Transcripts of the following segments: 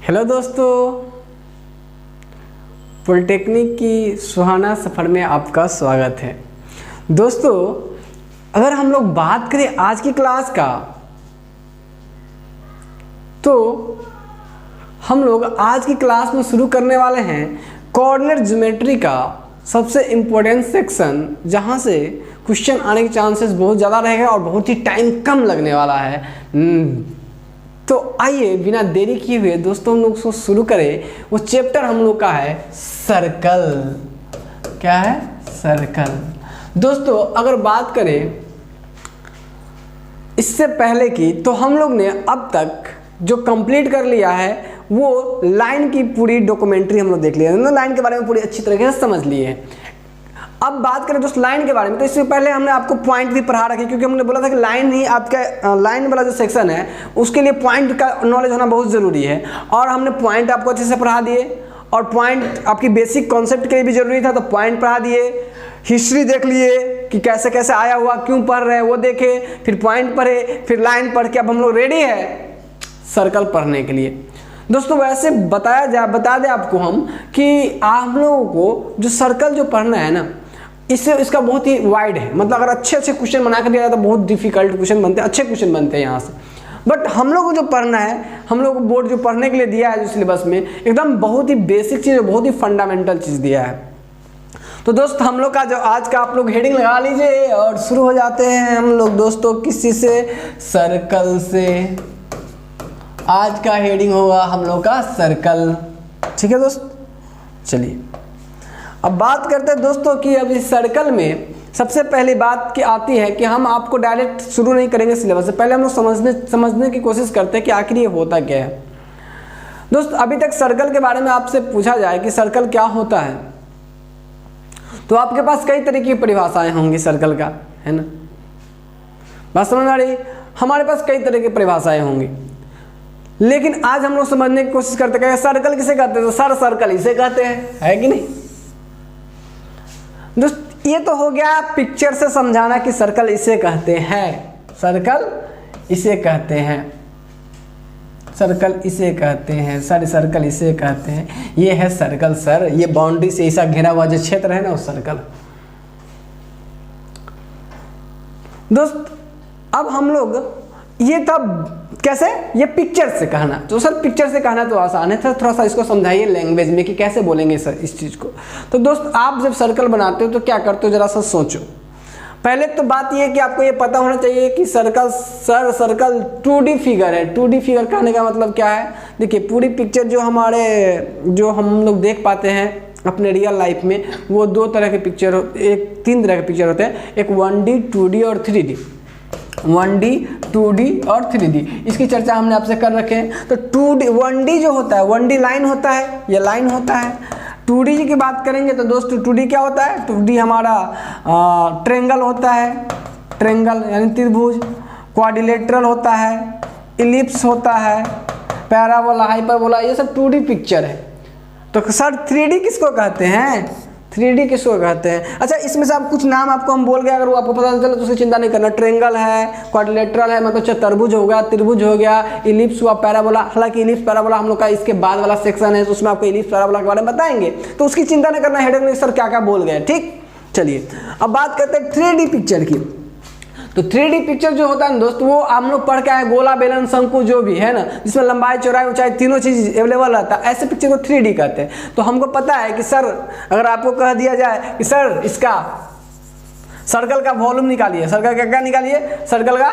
Hello दोस्तों, polytechnic की सुहाना सफ़र में आपका स्वागत है। दोस्तों, अगर हम लोग बात करें आज की क्लास का, तो हम लोग आज की क्लास में शुरू करने वाले हैं कोऑर्डिनेट ज्योमेट्री का सबसे इम्पोर्टेंट सेक्शन, जहां से क्वेश्चन आने के चांसेस बहुत ज़्यादा रहेगा और बहुत ही टाइम कम लगने वाला है। तो आइए बिना देरी किए हुए दोस्तों हम लोग उसको शुरू करें। वो चैप्टर हम लोग का है सर्कल। क्या है? सर्कल। दोस्तों, अगर बात करें इससे पहले की, तो हम लोग ने अब तक जो कंप्लीट कर लिया है वो लाइन की पूरी डॉक्यूमेंट्री हम लोग देख लिया है, लाइन के बारे में पूरी अच्छी तरीके से समझ लिए हैं। अब बात करें दोस्त लाइन के बारे में, तो इससे पहले हमने आपको पॉइंट भी पढ़ा रखे, क्योंकि हमने बोला था कि लाइन ही आपका लाइन वाला जो सेक्शन है उसके लिए पॉइंट का नॉलेज होना बहुत ज़रूरी है, और हमने पॉइंट आपको अच्छे से पढ़ा दिए। और पॉइंट आपकी बेसिक कॉन्सेप्ट के लिए भी जरूरी था, तो पॉइंट पढ़ा दिए। हिस्ट्री देख लिए कि कैसे कैसे आया हुआ, क्यों पढ़ रहे हैं वो देखे, फिर पॉइंट पढ़े, फिर लाइन पढ़ के अब हम लोग रेडी है सर्कल पढ़ने के लिए। दोस्तों, वैसे बता दें आपको हम कि आप लोगों को जो सर्कल जो पढ़ना है ना, इसका बहुत ही वाइड है। मतलब अगर अच्छे क्वेश्चन बना कर दिया जाए तो बहुत डिफिकल्ट क्वेश्चन बनते हैं, अच्छे क्वेश्चन बनते हैं यहाँ से। बट हम लोग को जो पढ़ना है, हम लोग को बोर्ड जो पढ़ने के लिए दिया है जो सिलेबस में, एकदम बहुत ही बेसिक चीज़, बहुत ही फंडामेंटल चीज़ दिया है। तो दोस्त, हम लोग का जो आज का आप लोग हेडिंग लगा लीजिए और शुरू हो जाते हैं हम लोग दोस्तों किसी से, सर्कल से। आज का हेडिंग होगा हम लोग का सर्कल। ठीक है दोस्त, चलिए अब बात करते हैं दोस्तों कि अब इस सर्कल में सबसे पहली बात की आती है कि हम आपको डायरेक्ट शुरू नहीं करेंगे सिलेबस से, पहले हम लोग समझने की कोशिश करते हैं कि आखिर ये होता क्या है। दोस्त, अभी तक सर्कल के बारे में आपसे पूछा जाए कि सर्कल क्या होता है, तो आपके पास कई तरह की परिभाषाएं होंगी सर्कल का, है ना? बात समझ आ रही? हमारे पास कई तरह की परिभाषाएं होंगी, लेकिन आज हम लोग समझने की कोशिश करते हैं सर्कल किसे कहते हैं, तो सर सर्कल इसे कहते हैं, है कि नहीं दोस्त? ये तो हो गया पिक्चर से समझाना कि सर्कल इसे कहते हैं, सर्कल इसे कहते हैं, सर्कल इसे कहते हैं, सर्कल इसे कहते हैं। ये है सर्कल सर, ये बाउंड्री से ऐसा घिरा हुआ जो क्षेत्र है ना वो सर्कल। दोस्त, अब हम लोग ये तब कैसे, ये पिक्चर से कहना, तो सर पिक्चर से कहना तो आसान है, थोड़ा सा इसको समझाइए लैंग्वेज में कि कैसे बोलेंगे सर इस चीज़ को। तो दोस्त, आप जब सर्कल बनाते हो तो क्या करते हो, जरा सा सोचो। पहले तो बात ये है कि आपको ये पता होना चाहिए कि सर्कल 2D फिगर है। 2D फिगर कहने का मतलब क्या है? देखिए, पूरी पिक्चर जो हम लोग देख पाते हैं अपने रियल लाइफ में, वो तीन तरह के पिक्चर होते हैं, एक 1D, 2D और 3D। 1D, 2D और 3D, इसकी चर्चा हमने आपसे कर रखे हैं। तो 1D जो होता है, 1D लाइन होता है, ये लाइन होता है। 2D की बात करेंगे तो दोस्त 2D क्या होता है? 2D हमारा ट्रेंगल होता है, ट्रेंगल यानी त्रिभुज। क्वाड्रिलेटरल होता है, इलिप्स होता है, पैराबोला, हाइपरबोला, ये सब 2D पिक्चर है। तो सर 3D किसको कहते हैं? 3D किसको कहते हैं? अच्छा, इसमें से आप कुछ नाम आपको हम बोल गए, अगर वो आपको पता चले तो उसकी चिंता नहीं करना। ट्रेंगल है, क्वाड्रिलेटरल है, मतलब चतुर्भुज हो गया, त्रिभुज हो गया, इलिप्स हुआ, पैराबोला। हालांकि इलिप्स पैराबोला हम लोग का इसके बाद वाला सेक्शन है, तो उसमें आपको इलिप्स पैराबोला के बारे में बताएंगे, तो उसकी चिंता नहीं करना, हेडर में सर क्या क्या बोल गए। ठीक, चलिए अब बात करते हैं 3D पिक्चर की। तो 3D पिक्चर जो होता है ना दोस्त, वो हम लोग पढ़ के आए, गोला, बेलन, शंकु जो भी है ना, जिसमें लंबाई, चौड़ाई, ऊंचाई तीनों चीज अवेलेबल रहता है, ऐसे पिक्चर को 3D कहते हैं। तो हमको पता है कि सर, अगर आपको कह दिया जाए कि सर इसका सर्कल का वॉल्यूम निकालिए, सर्कल का क्या निकालिए, सर्कल का,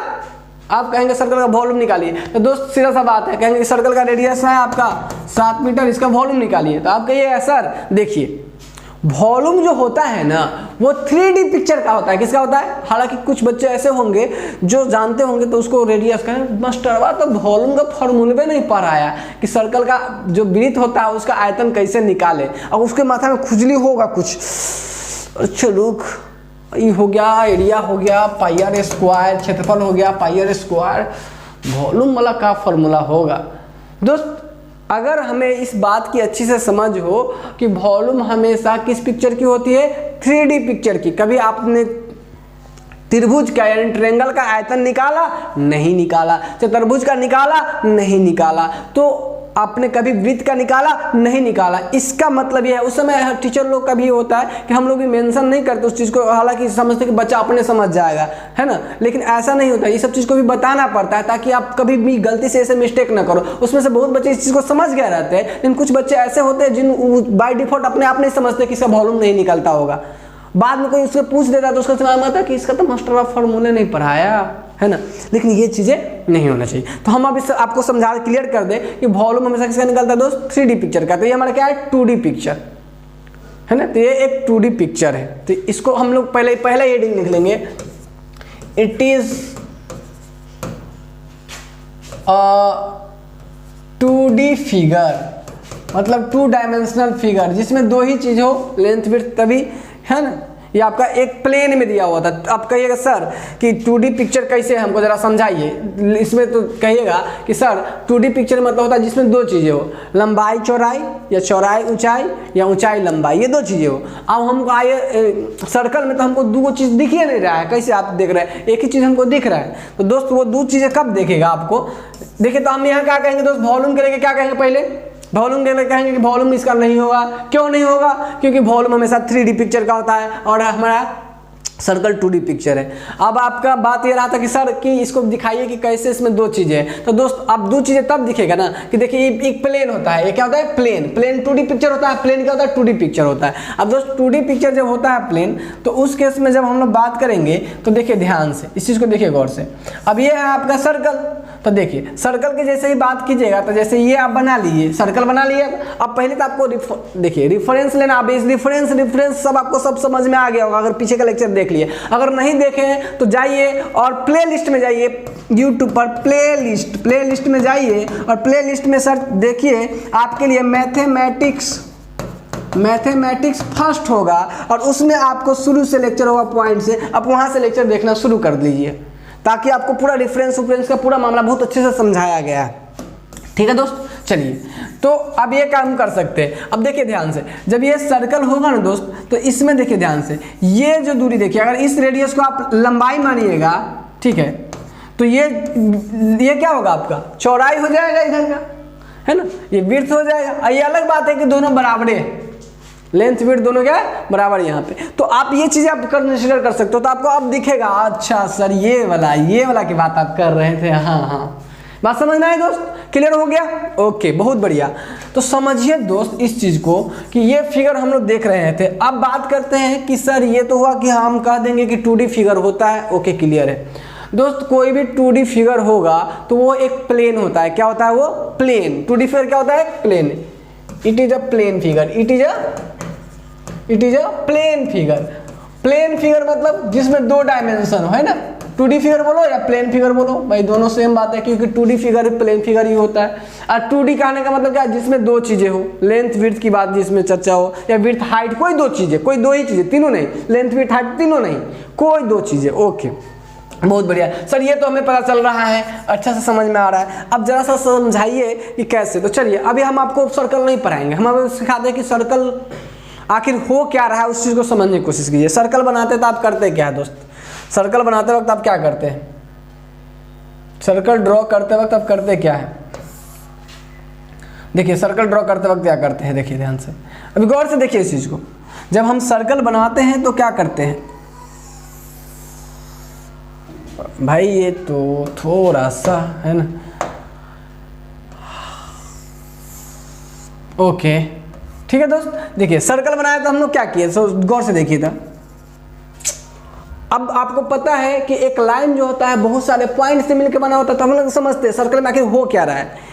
आप कहेंगे सर्कल का वॉल्यूम निकालिए, तो दोस्त सीधा सा बात है, कहेंगे सर्कल का रेडियस है आपका 7 मीटर, इसका वॉल्यूम निकालिए, तो आप कहिए सर देखिए वॉल्यूम जो होता है ना वो 3D पिक्चर का होता है। किसका होता है? हालांकि कुछ बच्चे ऐसे होंगे जो जानते होंगे तो उसको रेडियस कहें, मास्टरवा तो वॉल्यूम का फॉर्मूले नहीं पढ़ाया कि सर्कल का जो वृत्त होता है उसका आयतन कैसे निकाले, और उसके माथा में खुजली होगा कुछ, अच्छा रुक, ये हो गया, एरिया हो गया, पाई आर स्क्वायर, क्षेत्रफल हो गया पाई आर स्क्वायर, वॉल्यूम वाला का फॉर्मूला होगा। दोस्त, अगर हमें इस बात की अच्छी से समझ हो कि वॉल्यूम हमेशा किस पिक्चर की होती है? 3D पिक्चर की। कभी आपने त्रिभुज का यानी ट्रायंगल का आयतन निकाला? नहीं निकाला। चतुर्भुज का निकाला? नहीं निकाला। तो आपने कभी वृत्त का निकाला नहीं निकाला। इसका मतलब यह है, उस समय टीचर लोग का भी होता है कि हम लोग भी मेंशन नहीं करते उस चीज़ को, हालांकि समझते कि बच्चा अपने समझ जाएगा, है ना, लेकिन ऐसा नहीं होता। ये सब चीज़ को भी बताना पड़ता है ताकि आप कभी भी गलती से ऐसे मिस्टेक ना करो। उसमें से बहुत बच्चे इस चीज़ को समझ गए रहते हैं, लेकिन कुछ बच्चे ऐसे होते हैं जिन बाय डिफॉल्ट अपने आप नहीं समझते कि इसका वॉल्यूम नहीं निकलता होगा। बाद में कोई उससे पूछ देता है तो उसका समझ में आता है कि इसका तो मास्टर ऑफ फार्मूले नहीं पढ़ाया, है ना। लेकिन ये चीज़ें नहीं होना चाहिए। तो हम अब इस आपको समझा क्लियर कर दें कि वॉल्यूम हमेशा किसका निकलता है दोस्त, 3D पिक्चर का। तो ये हमारा क्या है, 2D पिक्चर है ना। तो ये एक 2D पिक्चर है। तो इसको हम लोग पहले हेडिंग लिख लेंगे, इट इज 2D फिगर, मतलब 2 डायमेंशनल फिगर जिसमें 2 ही चीज हो, लेंथ विड्थ, तभी, है ना। ये आपका एक प्लेन में दिया हुआ था। आप कहिएगा सर कि 2D पिक्चर कैसे, हमको जरा समझाइए। इसमें तो कहिएगा कि सर 2D पिक्चर मतलब होता है जिसमें 2 चीज़ें हो, लंबाई चौड़ाई या चौड़ाई ऊंचाई या ऊंचाई लंबाई, ये 2 चीज़ें हो। अब हमको आइए सर्कल में तो हमको 2 चीज़ दिख ही नहीं रहा है, कैसे आप देख रहे हैं, एक ही चीज़ हमको दिख रहा है। तो दोस्त वो 2 चीज़ें कब देखेगा आपको, देखिए। तो हम यहाँ क्या कहेंगे दोस्त, वॉल्यूम करेंगे, क्या कहेंगे पहले, वॉल्यूम देने कहेंगे कि वॉल्यूम इसका नहीं होगा। क्यों नहीं होगा, क्योंकि वॉल्यूम हमेशा 3D पिक्चर का होता है और हमारा सर्कल 2D पिक्चर है। अब आपका बात ये रहा था कि सर कि इसको दिखाइए कि कैसे इसमें 2 चीज़ें हैं। तो दोस्त अब 2 चीज़ें तब दिखेगा ना कि देखिए एक प्लेन होता है, ये क्या होता है, प्लेन 2D पिक्चर होता है, प्लेन क्या होता है, 2D पिक्चर होता है। अब दोस्त 2D पिक्चर जब होता है प्लेन, तो उस केस में जब हम लोग बात करेंगे तो देखिए ध्यान से इस चीज़ को देखिए गौर से। अब ये है आपका सर्कल, तो देखिए सर्कल के जैसे ही बात कीजिएगा तो जैसे ये आप बना लीजिए, सर्कल बना लिए। अब पहले तो आपको देखिए रेफरेंस लेना, अब इस रेफरेंस सब आपको सब समझ में आ गया होगा अगर पीछे का लेक्चर देख लिए। अगर नहीं देखे तो जाइए और प्ले लिस्ट में जाइए, यूट्यूब पर प्ले लिस्ट में जाइए और प्ले लिस्ट में सर्च देखिए, आपके लिए मैथमेटिक्स फर्स्ट होगा और उसमें आपको शुरू से लेक्चर होगा पॉइंट से। आप वहाँ से लेक्चर देखना शुरू कर दीजिए ताकि आपको पूरा रेफरेंस का पूरा मामला बहुत अच्छे से समझाया गया है। ठीक है दोस्त, चलिए तो अब ये काम कर सकते हैं। अब देखिए ध्यान से, जब ये सर्कल होगा ना दोस्त, तो इसमें देखिए ध्यान से, ये जो दूरी देखिए, अगर इस रेडियस को आप लंबाई मानिएगा, ठीक है, तो ये क्या होगा, आपका चौड़ाई हो जाएगा इधर का, है ना, ये विड्थ हो जाएगा। ये अलग बात है कि दोनों बराबर है, लेंथ विड्थ दोनों क्या है, बराबर यहाँ पे। तो आप ये चीज़ आप कंसिडर कर सकते हो। तो आपको अब दिखेगा, अच्छा सर ये वाला की बात आप कर रहे थे, हाँ, बात समझ में आई दोस्त, क्लियर हो गया, ओके, बहुत बढ़िया। तो समझिए दोस्त इस चीज़ को कि ये फिगर हम लोग देख रहे थे। अब बात करते हैं कि सर ये तो हुआ कि हम कह देंगे कि 2D फिगर होता है, ओके क्लियर है दोस्त। कोई भी 2D फिगर होगा तो वो एक प्लेन होता है, क्या होता है वो, प्लेन। 2D फिगर क्या होता है, plane. It is a plane figure, it is a plane figure. Plane figure मतलब जिसमें 2 डायमेंशन हो, है ना। 2D फिगर बोलो या प्लेन फिगर बोलो, भाई दोनों सेम बात है, क्योंकि 2D फिगर प्लेन फिगर ही होता है। और 2D कहने का मतलब क्या है, जिसमें 2 चीजें हो, लेंथ विड्थ की बात जिसमें चर्चा हो, या विड्थ हाइट, कोई 2 चीजें, कोई 2 ही चीजें, तीनों नहीं, लेंथ विड्थ हाइट तीनों नहीं, कोई 2 चीजें, ओके, बहुत बढ़िया सर, ये तो हमें पता चल रहा है, अच्छा से समझ में आ रहा है। अब जरा सा समझाइए कि कैसे। तो चलिए अभी हम आपको सर्कल नहीं पढ़ाएंगे, हम आपको सिखाते हैं कि सर्कल आखिर हो क्या रहा है, उस चीज़ को समझने की कोशिश कीजिए। सर्कल बनाते तो आप करते क्या है दोस्त, सर्कल बनाते वक्त आप क्या करते हैं, सर्कल ड्रॉ करते वक्त आप करते क्या है, देखिए सर्कल ड्रॉ करते वक्त क्या करते हैं, देखिए ध्यान से, अभी गौर से देखिए इस चीज़ को। जब हम सर्कल बनाते हैं तो क्या करते हैं भाई, ये तो थोड़ा सा है ना, ओके ठीक है दोस्त। देखिए सर्कल बनाया तो हम लोग क्या किए, गौर से देखिए था। अब आपको पता है कि एक लाइन जो होता है बहुत सारे पॉइंट से मिलकर बना होता है, तो हम लोग समझते हैं सर्कल में आखिर हो क्या रहा है।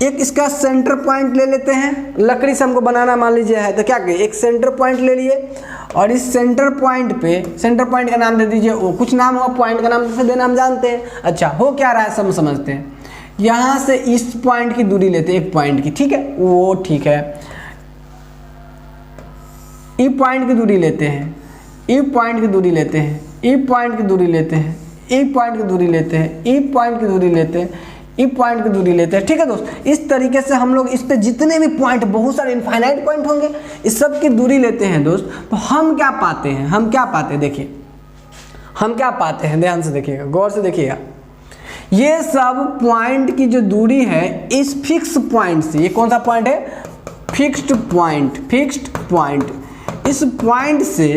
एक इसका सेंटर पॉइंट ले लेते हैं, लकड़ी से हमको बनाना मान लीजिए है, तो क्या करिए, एक सेंटर पॉइंट ले लिए और इस सेंटर पॉइंट पे, सेंटर पॉइंट का नाम दे दीजिए ओ, कुछ नाम हुआ, पॉइंट का नाम से देना हम जानते हैं। अच्छा हो क्या रहा है सब समझते हैं। यहाँ से इस पॉइंट की दूरी लेते हैं, एक पॉइंट की, ठीक है, वो ठीक है। ई पॉइंट की दूरी लेते हैं, ई पॉइंट की दूरी लेते हैं, ई पॉइंट की दूरी लेते हैं, ई पॉइंट की दूरी लेते हैं, ई पॉइंट की दूरी लेते हैं, ई पॉइंट की दूरी लेते हैं। ठीक है दोस्त, इस तरीके से हम लोग इस पे जितने भी पॉइंट, बहुत सारे इनफाइनाइट पॉइंट होंगे, इस सब की दूरी लेते हैं दोस्त। तो हम क्या पाते हैं, देखिए हम क्या पाते हैं, ध्यान से देखिएगा, गौर से देखिएगा। ये सब पॉइंट की जो दूरी है इस फिक्स पॉइंट से, ये कौन सा पॉइंट है, फिक्स्ड पॉइंट, इस पॉइंट से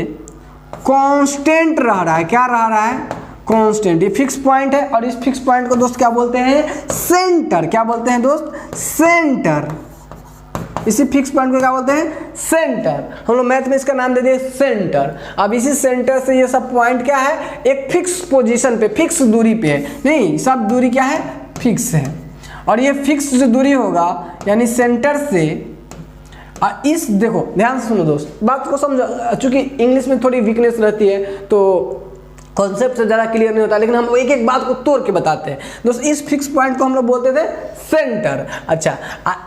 कांस्टेंट रह रहा है, क्या रह रहा है, कांस्टेंट। ये फिक्स पॉइंट है और इस फिक्स पॉइंट को दोस्त क्या बोलते हैं, सेंटर। क्या बोलते हैं दोस्त, सेंटर। इसी फिक्स पॉइंट को क्या बोलते हैं, सेंटर। हम लोग मैथ में इसका नाम दे दिए सेंटर। अब इसी सेंटर से ये सब पॉइंट क्या है, एक फिक्स पोजीशन पे, फिक्स दूरी पे है, नहीं सब दूरी क्या है, फिक्स है। और ये फिक्स जो दूरी होगा यानी सेंटर से इस, देखो ध्यान से सुनो दोस्त, बात को समझो, चूंकि इंग्लिश में थोड़ी वीकनेस रहती है तो कॉन्सेप्ट से ज़्यादा क्लियर नहीं होता, लेकिन हम एक एक बात को तोड़ के बताते हैं दोस्त। इस फिक्स पॉइंट को हम लोग बोलते थे सेंटर। अच्छा,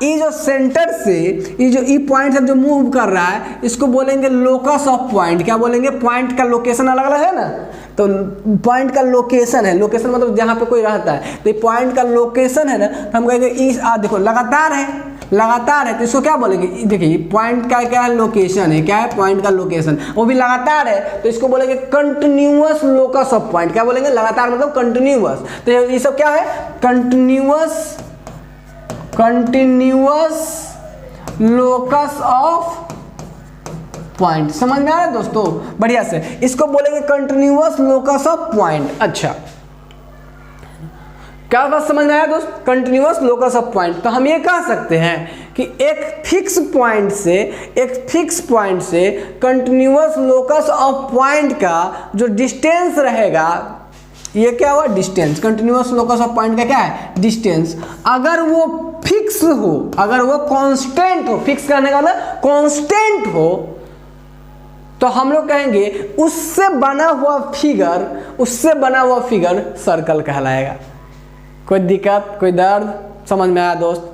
ये जो सेंटर से ये जो ई पॉइंट है जो मूव कर रहा है, इसको बोलेंगे लोकस ऑफ पॉइंट। क्या बोलेंगे, पॉइंट का लोकेशन अलग अलग है ना, तो पॉइंट का लोकेशन है, लोकेशन मतलब जहाँ पे कोई रहता है, तो ये पॉइंट का लोकेशन है ना, तो हम कहेंगे इस, देखो लगातार है तो इसको क्या बोलेंगे, देखिए पॉइंट का क्या है, लोकेशन है, क्या है, पॉइंट का लोकेशन, वो भी लगातार है तो इसको बोलेंगे कंटिन्यूअस लोकस ऑफ पॉइंट। क्या बोलेंगे, लगातार मतलब कंटिन्यूअस। तो ये सब क्या है, कंटिन्यूअस लोकस ऑफ पॉइंट। समझ में आ रहा है दोस्तों, बढ़िया से, इसको बोलेंगे कंटिन्यूअस लोकस ऑफ पॉइंट। अच्छा, क्या बात समझ में आया दोस्त, कंटिन्यूअस लोकस ऑफ पॉइंट। तो हम ये कह सकते हैं कि एक फिक्स पॉइंट से कंटिन्यूअस लोकस ऑफ पॉइंट का जो डिस्टेंस रहेगा, ये क्या हुआ, distance. Continuous locus of point का क्या है, डिस्टेंस। अगर वो फिक्स हो, अगर वो कांस्टेंट हो, फिक्स करने का मतलब कांस्टेंट हो, तो हम लोग कहेंगे उससे बना हुआ फिगर सर्कल कहलाएगा। कोई दिक्कत, कोई दर्द, समझ में आया दोस्त।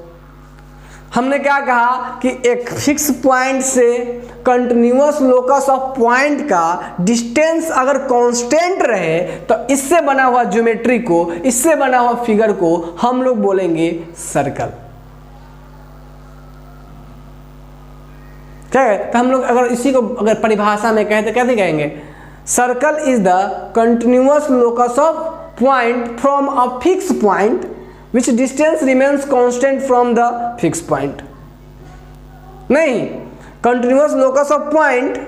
हमने क्या कहा कि एक फिक्स पॉइंट से कंटिन्यूअस लोकस ऑफ पॉइंट का डिस्टेंस अगर कांस्टेंट रहे तो इससे बना हुआ ज्योमेट्री को, इससे बना हुआ फिगर को हम लोग बोलेंगे सर्कल। क्या है, तो हम लोग अगर इसी को अगर परिभाषा में कहते कैसे कहेंगे, circle is the continuous locus of point from a fixed point which distance remains constant from the fixed point। नहीं, continuous locus of point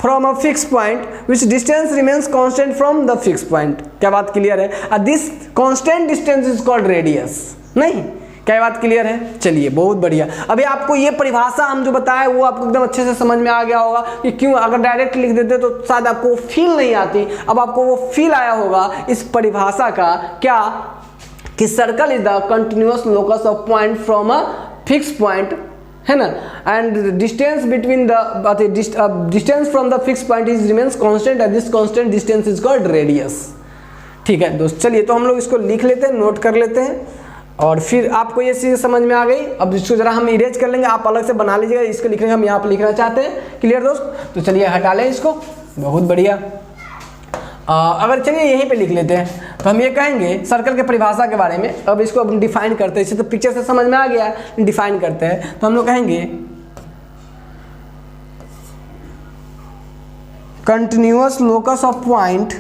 from a fixed point which distance remains constant from the fixed point। क्या बात clear है, this constant distance is called radius। नहीं, क्या बात clear है, चलिए बहुत बढ़िया। अभी आपको ये परिभाषा हम जो बताए वो आपको एकदम अच्छे से समझ में आ गया होगा कि क्यों, अगर डायरेक्ट लिख देते तो शायद आपको फील नहीं आती, अब आपको वो फील आया होगा इस परिभाषा का, क्या कि circle is the continuous locus of point from a fix point, है ना, and distance between the distance from the fix point is remains constant and this constant distance is called radius. ठीक है दोस्त, चलिए तो हम लोग इसको लिख लेते हैं, नोट कर लेते हैं, और फिर आपको ये चीज़ समझ में आ गई। अब इसको जरा हम इरेज कर लेंगे, आप अलग से बना लीजिएगा, इसको लिखेंगे हम यहाँ पर लिखना चाहते हैं। क्लियर दोस्त, तो चलिए हटा लें इसको, बहुत बढ़िया। अगर चलिए यहीं पे लिख लेते हैं, तो हम ये कहेंगे सर्कल के परिभाषा के बारे में। अब इसको हम डिफाइन करते हैं, इसे तो पिक्चर से समझ में आ गया, डिफाइन करते हैं। तो हम लोग कहेंगे continuous locus of point,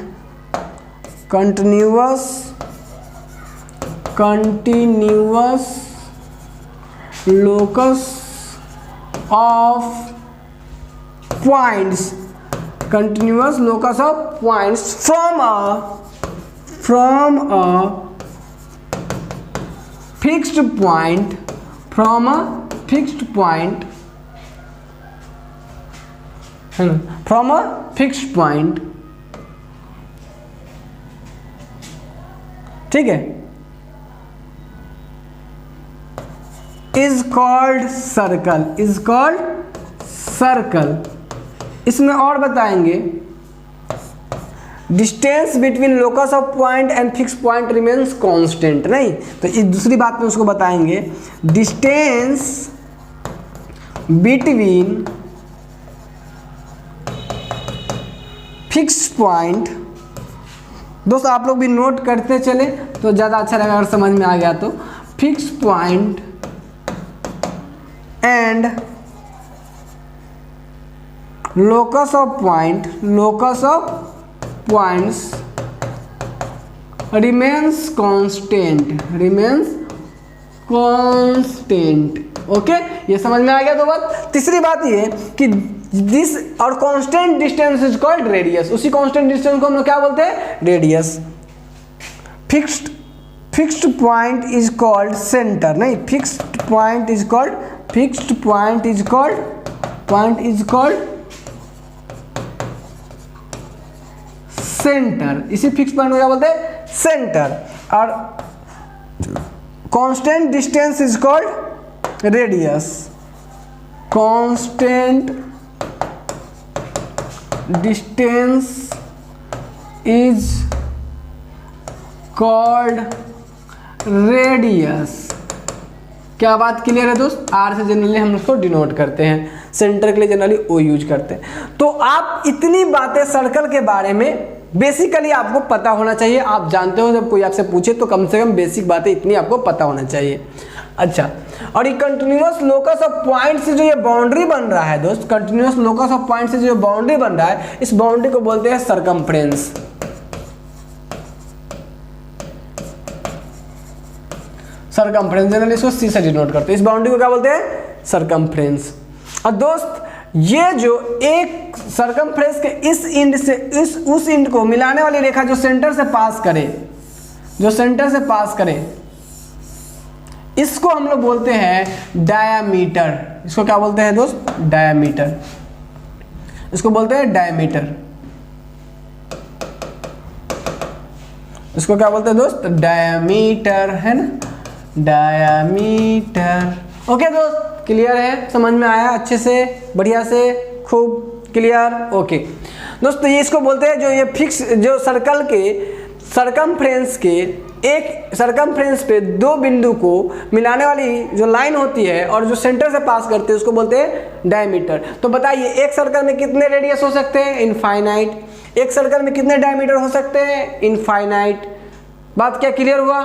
continuous locus of points, continuous locus of points from a fixed point, from a fixed point, ठीक है, is called circle। इसमें और बताएंगे distance between locus of point and fix point remains constant. नहीं, तो इस दूसरी बात में उसको बताएंगे डिस्टेंस बिटवीन फिक्स पॉइंट। दोस्त आप लोग भी नोट करते चले तो ज़्यादा अच्छा रहेगा, अगर समझ में आ गया तो। Fix point and locus of points remains constant, remains constant. Okay, ये समझ में आ गया। तो बात तीसरी बात ये कि दिस और constant distance is called radius. उसी कांस्टेंट डिस्टेंस को हम लोग क्या बोलते हैं? Radius. Fixed point is called centre, नहीं, fixed point is called centre. इसी फिक्स पॉइंट को क्या बोलते हैं? सेंटर। और constant distance is called radius. Constant distance is called radius. क्या बात क्लियर है दोस्त? आर से जनरली हम उसको डिनोट करते हैं, सेंटर के लिए जनरली ओ यूज करते हैं। तो आप इतनी बातें सर्कल के बारे में बेसिकली आपको पता होना चाहिए। आप जानते हो जब कोई आपसे पूछे तो कम से कम बेसिक बातें इतनी आपको पता होना चाहिए। अच्छा, और ये कंटिन्यूअस लोकस ऑफ पॉइंट से जो ये बाउंड्री बन रहा है दोस्त, कंटिन्यूअस लोकस ऑफ पॉइंट से जो बाउंड्री बन रहा है, इस बाउंड्री को बोलते हैं सर्कमफ्रेंस। सर्कमफ्रेंस जनरली इसको सी से डिनोट करते हैं। इस बाउंड्री को क्या बोलते हैं? सर्कमफ्रेंस। और दोस्त ये जो एक सर्कमफ्रेंस के इस एंड से उस एंड को मिलाने वाली रेखा जो सेंटर से पास करे, इसको हम लोग बोलते हैं डायामीटर। इसको क्या बोलते हैं दोस्त? डायामीटर। इसको बोलते हैं डायामीटर। इसको क्या बोलते हैं दोस्त? डायामीटर, है ना, डायामीटर। ओके दोस्त, क्लियर है? समझ में आया अच्छे से, बढ़िया से, खूब क्लियर? ओके दोस्त, तो ये इसको बोलते हैं जो ये फिक्स, जो सर्कल के सर्कमफ्रेंस के एक सर्कमफ्रेंस पे दो बिंदु को मिलाने वाली जो लाइन होती है और जो सेंटर से पास करते हैं उसको बोलते हैं डायमीटर। तो बताइए एक सर्कल में कितने रेडियस हो सकते हैं? इनफाइनाइट। एक सर्कल में कितने डायमीटर हो सकते हैं? इनफाइनाइट। बात क्या क्लियर हुआ?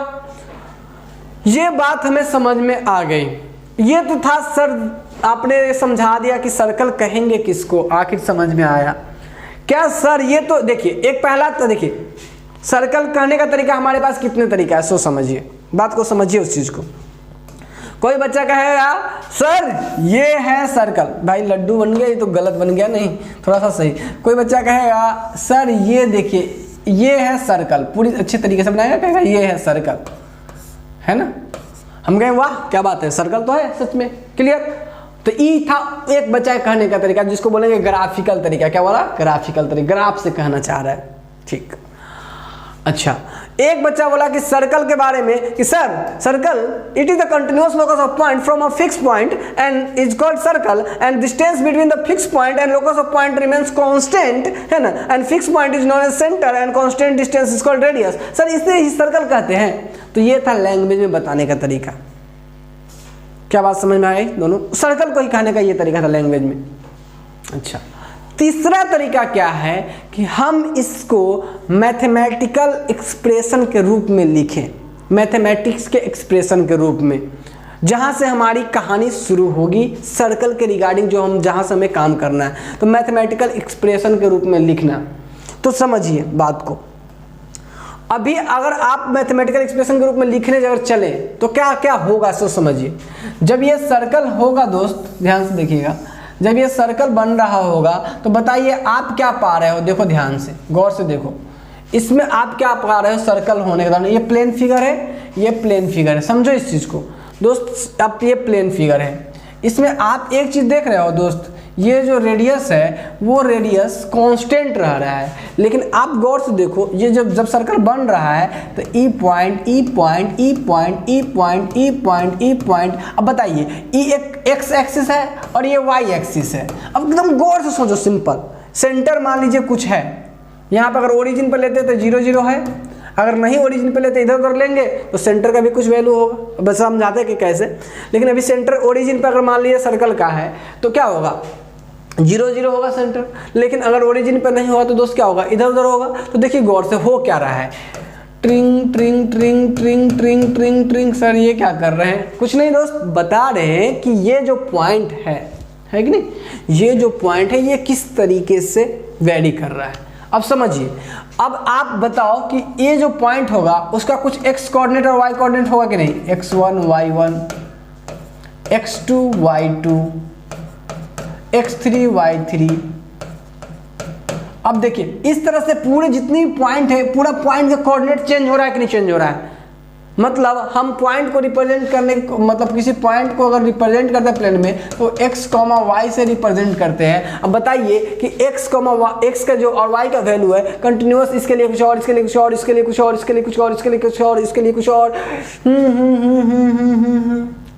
ये बात हमें समझ में आ गई। ये तो था सर, आपने समझा दिया कि सर्कल कहेंगे किसको, आखिर समझ में आया क्या सर? ये तो देखिए, एक पहला तो देखिए सर्कल कहने का तरीका हमारे पास कितने तरीका है, सो समझिए, बात को समझिए उस चीज को। कोई बच्चा कहेगा सर ये है सर्कल, भाई लड्डू बन गया, ये तो गलत बन गया, नहीं थोड़ा सा सही। कोई बच्चा कहेगा सर ये देखिए ये है सर्कल, पूरी अच्छे तरीके से बनाएगा, कहेगा ये है सर्कल, है ना। हम कहें वाह क्या बात है, सर्कल तो है सच में, क्लियर। तो ये था एक बच्चा कहने का तरीका, जिसको बोलेंगे ग्राफिकल तरीका। क्या बोला? ग्राफिकल तरीका, ग्राफ से कहना चाह रहा है, ठीक। अच्छा, एक बच्चा बोला कि सर्कल के बारे में कि sir circle it is the continuous locus of point from a fix point and is called circle and distance between the fix point and locus of point remains constant, है ना, and fix point is known as centre and constant distance is called radius. Sir इसे ही circle कहते हैं। तो ये था language में बताने का तरीका। क्या बात समझ में आई? दोनों सर्कल को ही कहने का ये तरीका था लैंग्वेज में। अच्छा, तीसरा तरीका क्या है कि हम इसको मैथमेटिकल एक्सप्रेशन के रूप में लिखें, मैथमेटिक्स के एक्सप्रेशन के रूप में, जहां से हमारी कहानी शुरू होगी सर्कल के रिगार्डिंग, जो हम जहां से हमें काम करना है, तो मैथमेटिकल एक्सप्रेशन के रूप में लिखना। तो समझिए बात को। अभी अगर आप मैथमेटिकल एक्सप्रेशन के रूप में लिखने अगर चले तो क्या क्या होगा, सो समझिए। जब ये सर्कल होगा दोस्त, ध्यान से देखिएगा, जब ये सर्कल बन रहा होगा तो बताइए आप क्या पा रहे हो? देखो ध्यान से, गौर से देखो, इसमें आप क्या पा रहे हो सर्कल होने के दौरान? ये प्लेन फिगर है, ये प्लेन फिगर है, समझो इस चीज़ को दोस्त। अब ये प्लेन फिगर है, इसमें आप एक चीज़ देख रहे हो दोस्त, ये जो रेडियस है वो रेडियस कांस्टेंट रह रहा है, लेकिन आप गौर से देखो, ये जब सर्कल बन रहा है तो ई पॉइंट, ई पॉइंट, ई पॉइंट, ई पॉइंट, ई पॉइंट, ई पॉइंट। अब बताइए ई एक एक्स एक्सिस है और ये वाई एक्सिस है। अब एकदम गौर से सोचो, सिंपल। सेंटर मान लीजिए कुछ है, यहाँ पर अगर ओरिजिन पर लेते तो 0 0 है, अगर नहीं ओरिजिन पे लेते इधर उधर लेंगे तो सेंटर का भी कुछ वैल्यू होगा। बस समझाते हैं कि कैसे, लेकिन अभी सेंटर ओरिजिन पे अगर मान लीजिए सर्कल का है तो क्या होगा? 0 0 होगा सेंटर। लेकिन अगर ओरिजिन पे नहीं होगा तो दोस्त क्या होगा? इधर उधर होगा। तो देखिए गौर से हो क्या रहा है, ट्रिंग ट्रिंग ट्रिंग ट्रिंग ट्रिंग ट्रिंग ट्रिंग। सर ये क्या कर रहे हैं? कुछ नहीं दोस्त, बता रहे हैं कि ये जो पॉइंट है कि नहीं, ये जो पॉइंट है ये किस तरीके से वेरी कर रहा है। अब समझिए, अब आप बताओ कि ये जो पॉइंट होगा उसका कुछ एक्स कोऑर्डिनेट और वाई कोऑर्डिनेट होगा कि नहीं, x1 y1, x2 y2, x3 y3। अब देखिए इस तरह से पूरे जितनी पॉइंट है, पूरा पॉइंट का कोऑर्डिनेट चेंज हो रहा है कि नहीं चेंज हो रहा है। मतलब हम पॉइंट को रिप्रेजेंट करने, मतलब किसी पॉइंट को अगर रिप्रेजेंट करते हैं प्लेन में तो x, y से रिप्रेजेंट करते हैं। अब बताइए कि x, x का जो और y का वैल्यू है कंटिन्यूअस, इसके लिए कुछ और, इसके लिए कुछ और, इसके लिए कुछ और, इसके लिए कुछ और, इसके लिए कुछ और, इसके लिए कुछ और।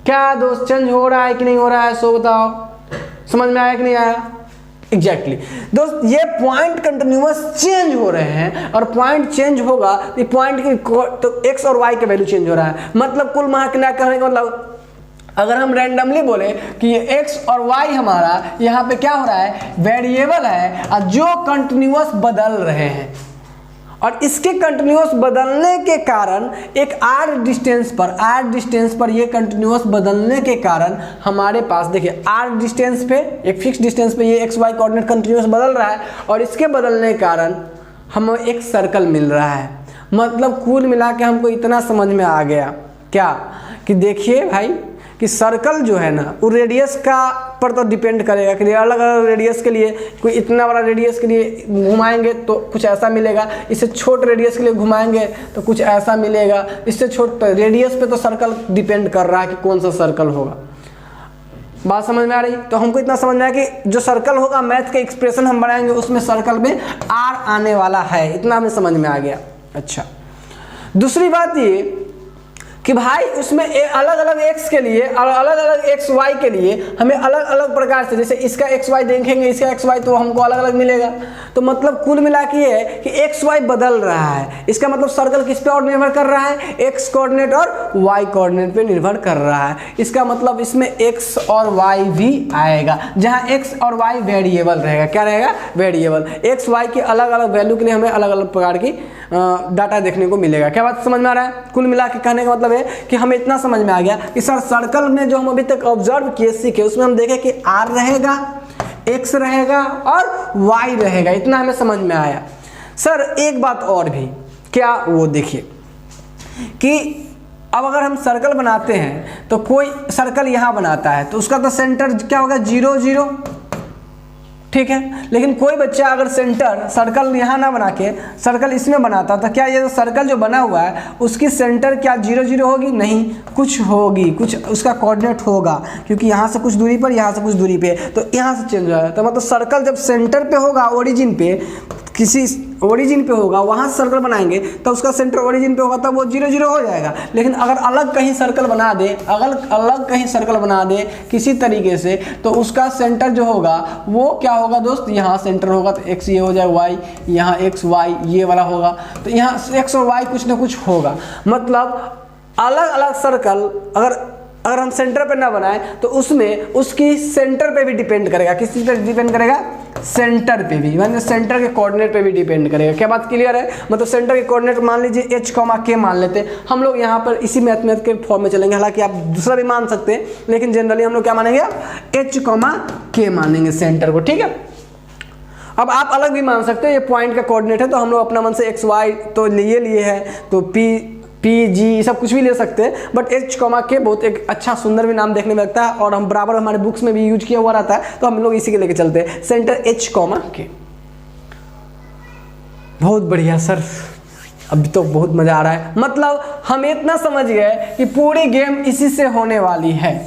क्या दोस्त चेंज हो रहा है कि नहीं हो रहा है, सो बताओ, समझ में आया कि नहीं आया? एग्जैक्टली दोस्त, ये पॉइंट कंटिन्यूअस चेंज हो रहे हैं और पॉइंट चेंज होगा तो पॉइंट की तो x और y का वैल्यू चेंज हो रहा है। मतलब कुल मिला कहने का मतलब, अगर हम रैंडमली बोले कि ये x और y हमारा यहाँ पे क्या हो रहा है, वेरिएबल है और जो कंटिन्यूअस बदल रहे हैं, और इसके कंटिन्यूअस बदलने के कारण एक r डिस्टेंस पर ये कंटिन्यूअस बदलने के कारण हमारे पास देखिए r डिस्टेंस पे, एक फिक्स डिस्टेंस पे ये xy कोऑर्डिनेट कंटिन्यूअस बदल रहा है और इसके बदलने के कारण हमें एक सर्कल मिल रहा है। मतलब कुल मिला के हमको इतना समझ में आ गया क्या, कि देखिए भाई कि सर्कल जो है ना वो रेडियस का पर तो डिपेंड करेगा कि अलग अलग रेडियस के लिए, कोई इतना बड़ा रेडियस के लिए घुमाएंगे तो कुछ ऐसा मिलेगा, इससे छोटे रेडियस के लिए घुमाएंगे तो कुछ ऐसा मिलेगा, इससे छोटे रेडियस पे तो सर्कल डिपेंड कर रहा है कि कौन सा सर्कल होगा। बात समझ में आ रही? तो हमको इतना समझ में आया कि जो सर्कल होगा मैथ के एक्सप्रेशन हम बनाएंगे उसमें सर्कल में आर आने वाला है, इतना हमें समझ में आ गया। अच्छा, दूसरी बात ये कि भाई उसमें अलग अलग x के लिए और अलग अलग एक्स वाई के लिए हमें अलग अलग प्रकार से, जैसे इसका एक्स वाई देखेंगे, इसका एक्स वाई तो हमको अलग अलग मिलेगा। तो मतलब कुल मिला के ये है कि एक्स वाई बदल रहा है, इसका मतलब सर्कल किस पे और निर्भर कर रहा है, एक्स कोऑर्डिनेट और वाई कोऑर्डिनेट पे निर्भर कर रहा है। इसका मतलब इसमें एक्स और वाई भी आएगा, जहाँ एक्स और वाई वेरिएबल रहेगा। क्या रहेगा? वेरिएबल। एक्स वाई की अलग अलग वैल्यू के लिए हमें अलग अलग प्रकार की डाटा देखने को मिलेगा। क्या बात समझ में आ रहा है? कुल मिला के कहने का मतलब है कि हमें इतना समझ में आ गया कि सर सर्कल में जो हम अभी तक ऑब्जर्व किए, सीखे, उसमें हम देखें कि आर रहेगा, एक्स रहेगा और वाई रहेगा। इतना हमें समझ में आया। सर एक बात और भी, क्या? वो देखिए कि अब अगर हम सर्कल बनाते हैं तो कोई सर्कल यहाँ बनाता है तो उसका तो सेंटर क्या होगा? 0 0, ठीक है। लेकिन कोई बच्चा अगर सेंटर सर्कल यहाँ ना बना के सर्कल इसमें बनाता तो क्या ये जो सर्कल जो बना हुआ है उसकी सेंटर क्या 0 0 होगी? नहीं, कुछ होगी, कुछ उसका कोऑर्डिनेट होगा, क्योंकि यहाँ से कुछ दूरी पर, यहाँ से कुछ दूरी पे, तो यहाँ से चेंज हो जाएगा। तो मतलब सर्कल जब सेंटर पे होगा, ओरिजिन पे, किसी ओरिजिन पे होगा, वहाँ से सर्कल बनाएंगे तो उसका सेंटर ओरिजिन पे होगा तब वो 0 0 हो जाएगा। लेकिन अगर अलग कहीं सर्कल बना दे, अगर अलग कहीं सर्कल बना दे किसी तरीके से, तो उसका सेंटर जो होगा वो क्या होगा दोस्त? यहाँ सेंटर होगा तो x ये हो जाए, y यहाँ x y ये वाला होगा, तो यहाँ x और y कुछ ना कुछ होगा। मतलब अलग अलग सर्कल अगर हम सेंटर पे ना बनाए तो उसमें उसकी सेंटर पे भी डिपेंड करेगा। किस पे डिपेंड करेगा? सेंटर पे भी, मतलब सेंटर के कोऑर्डिनेट पे भी डिपेंड करेगा। क्या बात क्लियर है? मतलब सेंटर के कोऑर्डिनेट मान लीजिए h, k मान लेते हैं हम लोग। यहाँ पर इसी मैथ के फॉर्म में चलेंगे, हालांकि आप दूसरा भी मान सकते हैं, लेकिन जनरली हम लोग क्या मानेंगे? h, k मानेंगे सेंटर को, ठीक है। अब आप अलग भी मान सकते हैं, ये पॉइंट का कोऑर्डिनेट है तो हम लोग अपना मन से x y तो लिए है तो p g सब कुछ भी ले सकते हैं, बट h, k बहुत एक अच्छा सुंदर भी नाम देखने में लगता है और हम बराबर हमारे बुक्स में भी यूज किया हुआ रहता है, तो हम लोग इसी के लेके चलते हैं, सेंटर h, k। बहुत बढ़िया सर, अभी तो बहुत मजा आ रहा है। मतलब हम इतना समझ गए कि पूरी गेम इसी से होने वाली है।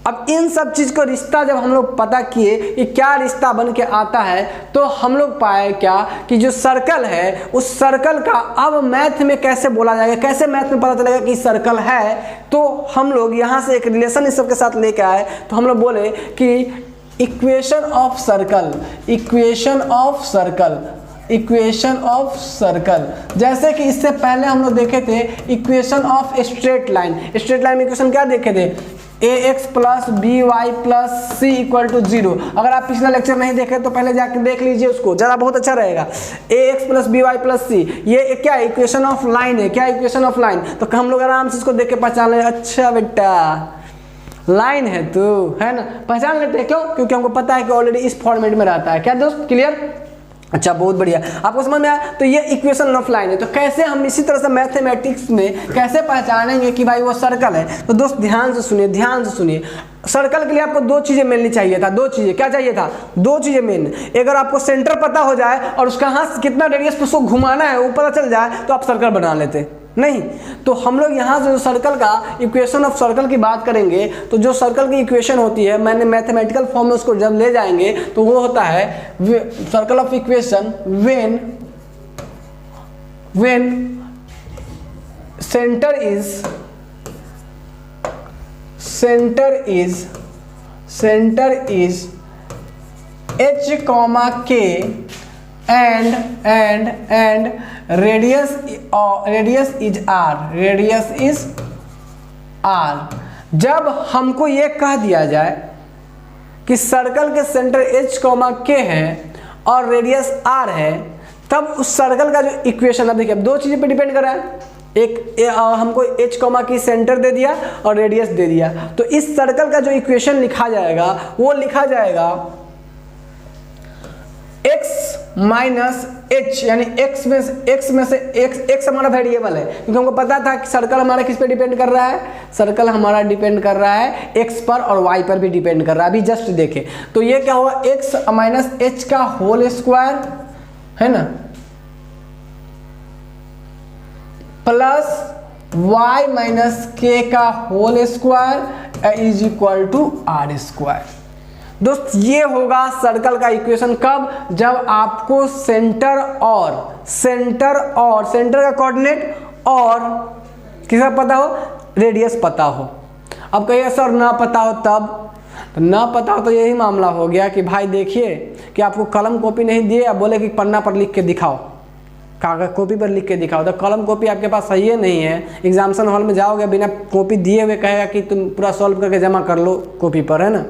अब इन सब चीज को रिश्ता जब हम लोग पता किए कि क्या रिश्ता बन के आता है, तो हम लोग पाए क्या कि जो सर्कल है उस सर्कल का अब मैथ में कैसे बोला जाएगा, कैसे मैथ में पता चलेगा कि सर्कल है। तो हम लोग यहाँ से एक रिलेशन इस सब के साथ लेके आए, तो हम लोग बोले कि equation of circle, equation of circle, equation of circle. जैसे कि इससे पहले हम लोग देखे थे equation of straight line. Straight line में इक्वेशन क्या देखे थे? ax plus B Y plus C equal to 0। अगर आप पिछला लेक्चर नहीं देखे तो पहले जाके देख लीजिए उसको, ज़रा बहुत अच्छा रहेगा। ax plus B Y plus C, ये क्या इक्वेशन ऑफ लाइन है। क्या इक्वेशन ऑफ लाइन? तो हम लोग आराम से इसको देख के पहचान ले, अच्छा बेटा लाइन है तो, है ना, पहचान लेते हैं। क्यों? क्योंकि हमको पता है कि ऑलरेडी इस फॉर्मेट में रहता है। क्या दोस्त क्लियर? अच्छा, बहुत बढ़िया, आपको समझ में आया। तो ये इक्वेशन ऑफ लाइन है। तो कैसे हम इसी तरह से मैथमेटिक्स में कैसे पहचानेंगे कि भाई वो सर्कल है? तो दोस्त ध्यान से सुनिए, ध्यान से सुनिए। सर्कल के लिए आपको दो चीजें मिलनी चाहिए था, दो चीजें। क्या चाहिए था? दो चीजें मेन। अगर आपको सेंटर पता हो जाए और उसका हाथ कितना रेडियस पे उसको घुमाना है वो पता चल जाए तो आप सर्कल बना लेते। नहीं, तो हम लोग यहाँ से जो सर्कल का इक्वेशन ऑफ सर्कल की बात करेंगे, तो जो सर्कल की इक्वेशन होती है, मैंने मैथमेटिकल फॉर्म में उसको जब ले जाएंगे तो वो होता है circle of equation when centre is h, k and radius is r। जब हमको ये कह दिया जाए कि सर्कल के सेंटर h, k है और रेडियस r है, तब उस सर्कल का जो इक्वेशन, अब देखिए अब दो चीज़ों पे डिपेंड कर रहा है। हमको h, की सेंटर दे दिया और रेडियस दे दिया, तो इस सर्कल का जो इक्वेशन लिखा जाएगा वो लिखा जाएगा x माइनस h, यानी x में से x हमारा वेरिएबल है, क्योंकि हमको पता था कि सर्कल हमारा किस पे डिपेंड कर रहा है? सर्कल हमारा डिपेंड कर रहा है x पर और y पर भी डिपेंड कर रहा है। अभी जस्ट देखें तो ये क्या हुआ, x माइनस h का होल स्क्वायर है ना, प्लस y माइनस k का whole square is equal to r square. दोस्त ये होगा सर्कल का इक्वेशन कब? जब आपको सेंटर का कोऑर्डिनेट और किसका पता हो, रेडियस पता हो। अब कहिए सर ना पता हो तब, तो ना पता हो तो यही मामला हो गया कि भाई देखिए कि आपको कलम कॉपी नहीं दिए, आप बोले कि पन्ना पर लिख के दिखाओ, कागज कॉपी पर लिख के दिखाओ, तो कलम कॉपी आपके पास सही है नहीं है, एग्जामिनेशन हॉल में जाओगे बिना कॉपी दिए हुए कहेगा कि तुम पूरा सॉल्व करके जमा कर लो कॉपी पर, है ना,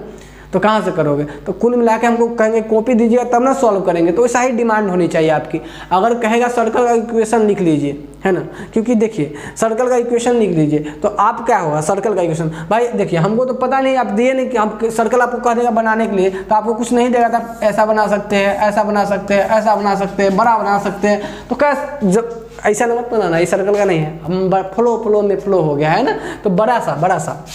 तो कहाँ से करोगे? तो कुल मिला के हमको कहेंगे कॉपी दीजिएगा तब ना सॉल्व करेंगे, तो ऐसा ही डिमांड होनी चाहिए आपकी। अगर कहेगा सर्कल का इक्वेशन लिख लीजिए, है ना, क्योंकि देखिए सर्कल का इक्वेशन लिख लीजिए तो आप क्या होगा, सर्कल का इक्वेशन, भाई देखिए हमको तो पता नहीं, आप दिए नहीं कि हम सर्कल आपको कह देगा बनाने के लिए, तो आपको कुछ नहीं देगा था, ऐसा बना सकते हैं, ऐसा बना सकते हैं, ऐसा बना सकते हैं, बड़ा बना सकते हैं, तो क्या जब ऐसा मत बनाना, ये सर्कल का नहीं है, हम फ्लो में फ्लो हो गया है ना, तो बड़ा सा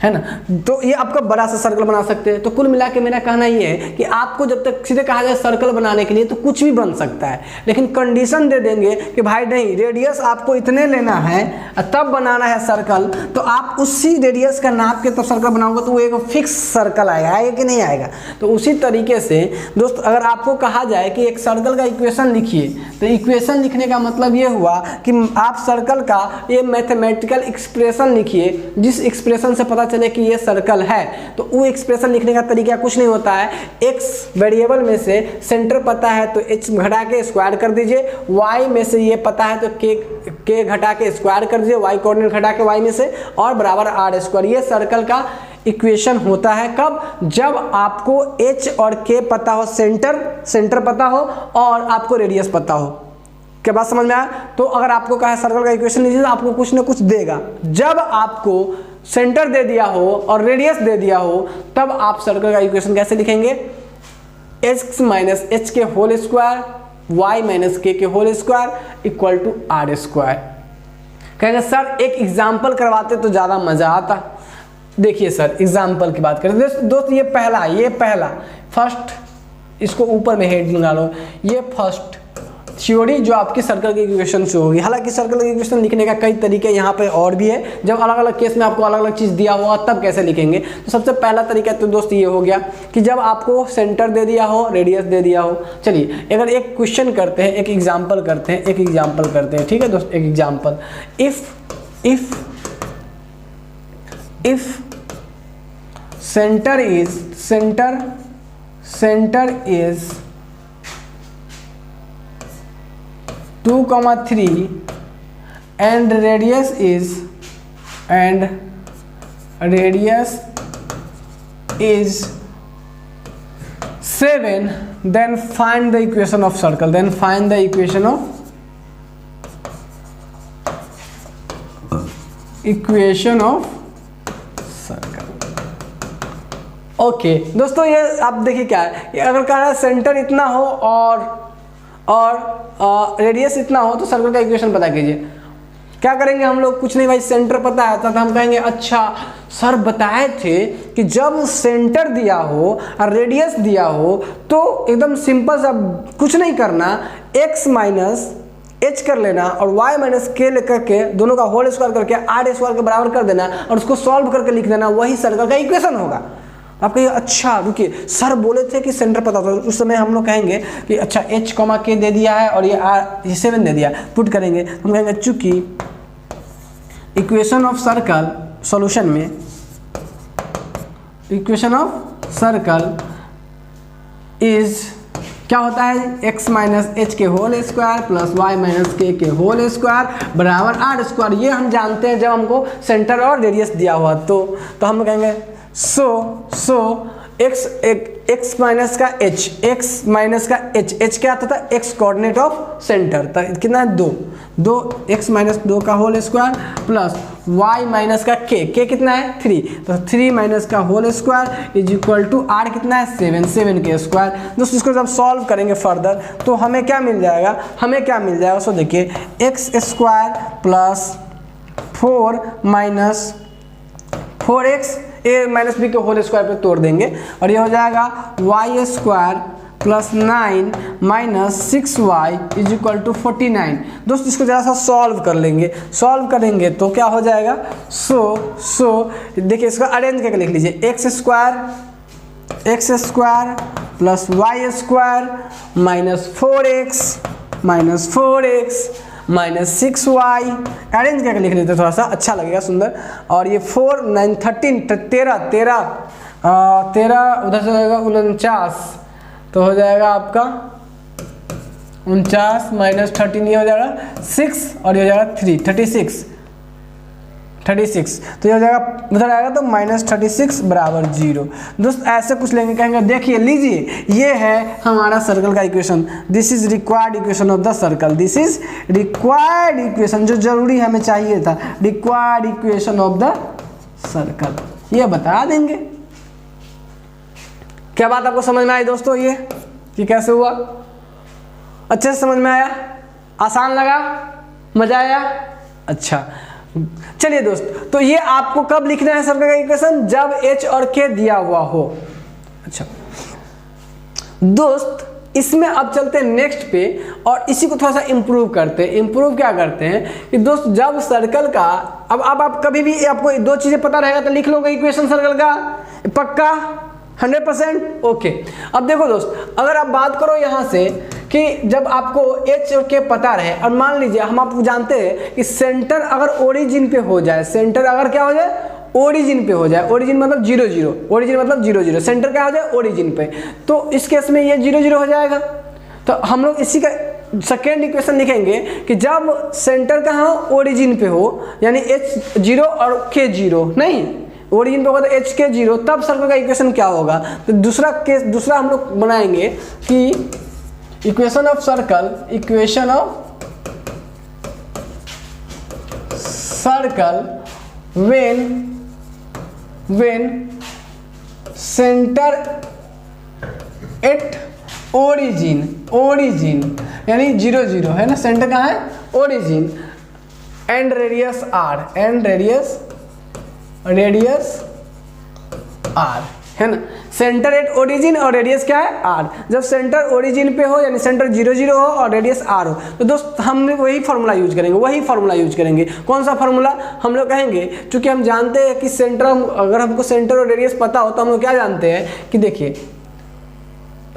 है ना, तो ये आपका बड़ा सा सर्कल बना सकते हैं। तो कुल मिला के मेरा कहना ये है कि आपको जब तक सीधे कहा जाए सर्कल बनाने के लिए तो कुछ भी बन सकता है, लेकिन कंडीशन दे देंगे कि भाई नहीं, रेडियस आपको इतने लेना है तब बनाना है सर्कल, तो आप उसी रेडियस का नाप के तब सर्कल बनाओगे तो वो एक फिक्स सर्कल आएगा कि नहीं आएगा। तो उसी तरीके से दोस्त अगर आपको कहा जाए कि एक सर्कल का इक्वेशन लिखिए, तो इक्वेशन लिखने का मतलब ये हुआ कि आप सर्कल का ये मैथमेटिकल एक्सप्रेशन लिखिए, जिस एक्सप्रेशन से पता चले कि ये सर्कल है। तो वो एक्सप्रेशन लिखने का तरीका कुछ नहीं होता है, x वेरिएबल में से सेंटर पता है तो h घटा के स्क्वायर कर दीजिए, y में से ये पता है तो k घटा के स्क्वायर कर दीजिए, y कोऑर्डिनेट घटा के y में से, और बराबर r स्क्वायर। ये सर्कल का इक्वेशन होता है कब? जब आपको h और k पता हो, सेंटर पता हो और आपको रेडियस पता हो। क्या बात समझ में आया? तो अगर आपको कहा सर्कल का इक्वेशन लीजिए तो आपको कुछ ना कुछ देगा। जब आपको सेंटर दे दिया हो और रेडियस दे दिया हो तब आप सर्कल का इक्वेशन कैसे लिखेंगे? x माइनस एच के whole square y minus K whole square equal to r square. कहेंगे सर एक एग्जाम्पल करवाते तो ज़्यादा मज़ा आता। देखिए सर एग्जाम्पल की बात करें दोस्त, ये पहला फर्स्ट, इसको ऊपर में हेड लगा लो, ये फर्स्ट थ्योरी जो आपकी सर्कल की इक्वेशन से होगी। हालांकि सर्कल की इक्वेशन लिखने का कई तरीके यहाँ पे और भी है, जब अलग अलग केस में आपको अलग अलग चीज़ दिया हुआ तब कैसे लिखेंगे। तो सबसे पहला तरीका तो दोस्त ये हो गया कि जब आपको सेंटर दे दिया हो, रेडियस दे दिया हो। चलिए अगर एक क्वेश्चन करते हैं, एक एग्जाम्पल करते हैं, ठीक है दोस्त, एक example, if centre is 2,3 and radius is 7, then find the equation of circle. Okay दोस्तों, ये आप देखिए क्या है, अगर कह रहा है सेंटर इतना हो और रेडियस इतना हो तो सर्कल का इक्वेशन पता कीजिए। क्या करेंगे हम लोग, कुछ नहीं भाई, सेंटर पता है तो हम कहेंगे अच्छा सर बताए थे कि जब सेंटर दिया हो और रेडियस दिया हो तो एकदम सिंपल सा कुछ नहीं करना, x माइनस h कर लेना और y माइनस k लेकर के दोनों का होल स्क्वायर करके r स्क्वायर के बराबर कर देना और उसको सॉल्व करके लिख देना, वही सर्कल का इक्वेशन होगा। आप कहिए अच्छा रुकिए सर बोले थे कि सेंटर पता था, उस समय हम लोग कहेंगे कि अच्छा h k दे दिया है और ये 7 दे दिया, पुट करेंगे हम कहेंगे चूंकि इक्वेशन ऑफ सर्कल सॉल्यूशन में इक्वेशन ऑफ सर्कल इज क्या होता है, x माइनस एच के whole square plus Y minus K whole square बराबर आर स्क्वायर। ये हम जानते हैं जब हमको सेंटर और रेडियस दिया हुआ तो हम लोग कहेंगे सो x माइनस का h क्या आता था, x कोऑर्डिनेट ऑफ सेंटर, तो कितना है 2 x माइनस 2 का whole square plus y minus का k कितना है 3, तो 3 माइनस का whole square is equal to r कितना है 7 के स्क्वायर। दोस्तों इसको जब सॉल्व करेंगे फर्दर तो हमें क्या मिल जाएगा, सो देखिए x square plus 4 minus 4x a minus B के होल स्क्वायर पे तोड़ देंगे और ये हो जाएगा y square plus 9 minus 6y is equal to 49। दोस्त इसको जरा सा सॉल्व कर लेंगे, सॉल्व करेंगे तो क्या हो जाएगा, सो देखिए इसको अरेंज करके लिख लीजिए, x square plus y square minus 4x minus 6y, arrange करके लिख लेते थोड़ा सा अच्छा लगेगा सुंदर। और ये 4 9 13 13 उधर से जाएगा 49, तो हो जाएगा आपका 49 माइनस 13 ये हो जाएगा 6 और ये हो जाएगा 36, तो ये हो जाएगा उधर आएगा तो माइनस 36 बराबर 0। दोस्त ऐसे कुछ लेंगे, कहेंगे देखिए लीजिए ये है हमारा सर्कल का equation, this is required equation of the circle, this is required equation जो जरूरी हमें चाहिए था, required equation of the circle, ये बता देंगे। क्या बात आपको समझ में आई दोस्तों, ये कि कैसे हुआ, अच्छे से समझ में आया, आसान लगा, मजा आया? अच्छा चलिए दोस्त, तो ये आपको कब लिखना है सर्कल का इक्वेशन, जब h और k दिया हुआ हो। अच्छा दोस्त इसमें अब चलते हैं नेक्स्ट पे और इसी को थोड़ा सा इम्प्रूव करते हैं। इम्प्रूव क्या करते हैं कि दोस्त जब सर्कल का अब आप कभी भी आपको दो चीजें पता रहेगा तो लिख लोगे इक्वेशन सर्कल का पक्का 100%। ओके अब देखो दोस्त, अगर आप बात करो यहाँ से कि जब आपको h और k पता रहे और मान लीजिए हम आपको जानते हैं कि सेंटर अगर ओरिजिन पे हो जाए, सेंटर अगर क्या हो जाए ओरिजिन पे हो जाए, ओरिजिन मतलब 0 0, ओरिजिन मतलब 0 0, सेंटर क्या हो जाए ओरिजिन पे, तो इस केस में ये 0 0 हो जाएगा। तो हम लोग इसी का सेकेंड इक्वेशन लिखेंगे कि जब सेंटर कहाँ हो ओरिजिन पे हो, यानी h 0 और k 0 नहीं, ओरिजिन पे होगा तो h k 0, तब सर्कल का इक्वेशन क्या होगा। तो दूसरा हम लोग बनाएंगे कि equation of circle, equation of circle when centre at origin यानी 0 0 है ना, सेंटर कहाँ है ओरिजिन, एंड रेडियस आर है ना, सेंटर एट ओरिजिन और रेडियस क्या है आर। जब सेंटर ओरिजिन पे हो यानी सेंटर 0 0 हो और रेडियस आर हो, तो दोस्त हम वही फार्मूला यूज करेंगे, कौन सा फार्मूला, हम लोग कहेंगे क्योंकि हम जानते हैं कि सेंटर, अगर हमको सेंटर और रेडियस पता हो तो हम लोग क्या जानते हैं कि देखिए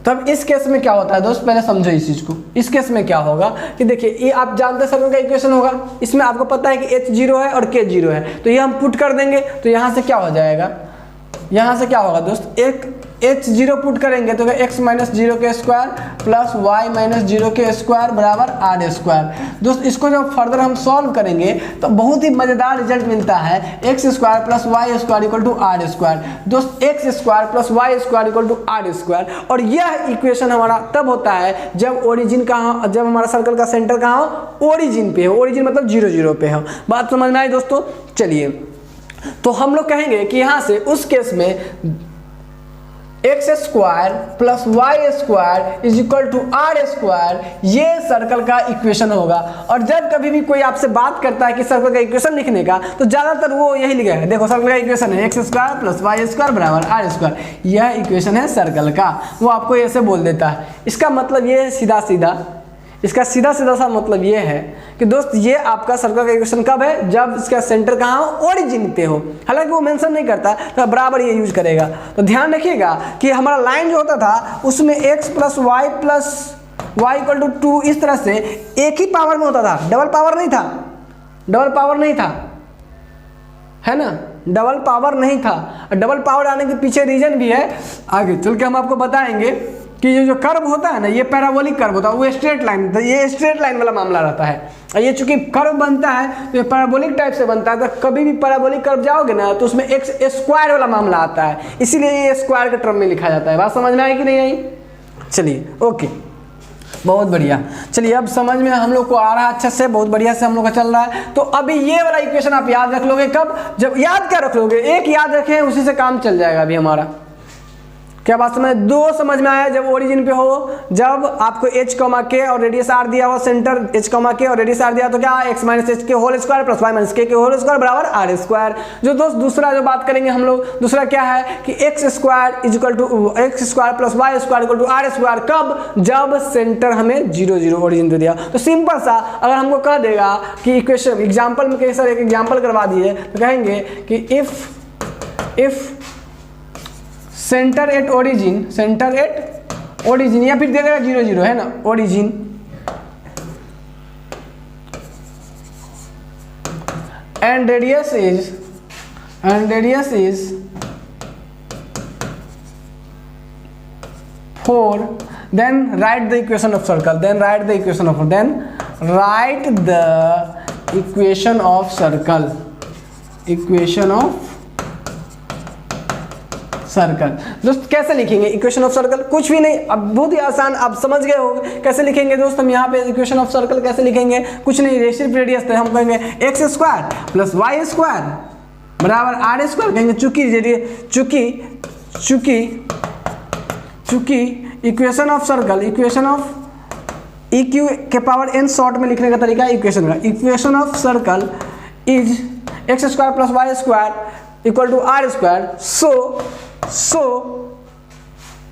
तब इस केस में क्या होता है दोस्त, पहले समझो इस चीज को। इस केस में क्या होगा कि देखिए ये आप जानते हैं सर्कल का इक्वेशन होगा, इसमें आपको पता है कि h 0 है और k 0 है, तो ये हम पुट कर देंगे तो यहाँ से क्या हो जाएगा, यहाँ से क्या होगा दोस्त, एक h 0 पुट करेंगे तो x माइनस 0 के स्क्वायर प्लस y माइनस 0 के स्क्वायर बराबर आर स्क्वायर। दोस्त इसको जब फर्दर हम सॉल्व करेंगे तो बहुत ही मजेदार रिजल्ट मिलता है, x square plus Y square equal to R square. दोस्त x square plus Y square equal to R square, और यह इक्वेशन हमारा तब होता है जब ओरिजिन कहाँ, जब हमारा सर्कल का सेंटर कहाँ हो ओरिजिन पे हो, ओरिजिन मतलब 0 0 पे हो। बात समझ में आई दोस्तों। चलिए तो हम लोग कहेंगे कि यहाँ से उस केस में X square plus Y square is equal to R square, ये सर्कल का इक्वेशन होगा। और जब कभी भी कोई आपसे बात करता है कि सर्कल का इक्वेशन लिखने का, तो ज्यादातर वो यही लिखेगा, देखो सर्कल का इक्वेशन है X square plus Y square बराबर आर स्क्वायर, यह इक्वेशन है सर्कल का, वो आपको ऐसे बोल देता है। इसका मतलब ये है सीधा सीधा, इसका सीधा सीधा सा मतलब ये है कि दोस्त ये आपका सर्कल का इक्वेशन कब है, जब इसका सेंटर कहाँ हो, ओरिजिन पे हो। हालांकि वो मेंशन नहीं करता, तो बराबर ये यूज करेगा। तो ध्यान रखिएगा कि हमारा लाइन जो होता था उसमें x plus Y equal to 2 इस तरह से एक ही पावर में होता था, डबल पावर नहीं था, डबल पावर नहीं था, है ना, डबल पावर नहीं था। डबल पावर आने के पीछे रीजन भी है, आगे चल के हम आपको बताएंगे कि ये जो कर्व होता है ना, ये पैराबोलिक कर्व होता है, वो स्ट्रेट लाइन, तो ये स्ट्रेट लाइन वाला मामला रहता है। ये चूंकि कर्व बनता है तो ये पैराबोलिक टाइप से बनता है, तो कभी भी पैराबोलिक कर्व जाओगे ना तो उसमें एक्स स्क्वायर वाला मामला आता है, इसीलिए ये स्क्वायर के टर्म में लिखा जाता है। बात समझ में आई कि नहीं आई? चलिए ओके, बहुत बढ़िया। चलिए अब समझ में हम लोग को आ रहा है अच्छे से, बहुत बढ़िया से हम लोग का चल रहा है। तो अभी ये वाला इक्वेशन आप याद रख लोगे कब, जब याद क्या रख लोगे, एक याद रखें उसी से काम चल जाएगा अभी हमारा। क्या बात समझ, दो समझ में आया, जब ओरिजिन पे हो, जब आपको h के और रेडियस r दिया हो, सेंटर h के और रेडियस r दिया, तो क्या x माइनस एच के whole square plus Y minus K whole square बराबर आर स्क्वायर। जो दोस्त दूसरा जो बात करेंगे हम लोग, दूसरा क्या है कि X square is equal to X square plus Y square equal to R square, कब, जब सेंटर हमें 0 0 ओरिजिन पे दिया। तो सिंपल सा अगर हमको कह देगा कि इक्वेशन एग्जाम्पल में, कहीं सर एक एग्जाम्पल करवा दिए, तो कहेंगे कि if centre at origin, centre at origin, या फिर दे देगा 0 0, है ना, origin and radius is 4, then write the equation of circle, then write the equation of circle, equation of circle. दोस्त कैसे लिखेंगे इक्वेशन ऑफ सर्कल, कुछ भी नहीं, अब बहुत ही आसान, आप समझ गए हो कैसे लिखेंगे दोस्त। हम यहाँ पे इक्वेशन ऑफ सर्कल कैसे लिखेंगे, कुछ नहीं, सिर्फ रेडियस थे, हम कहेंगे X square plus Y square बराबर आर स्क्वायर, कहेंगे चूंकि equation of circle, equation of E Q के पावर n शॉर्ट में लिखने का तरीका इक्वेशन का, equation of circle is X square plus Y square equal to R square, so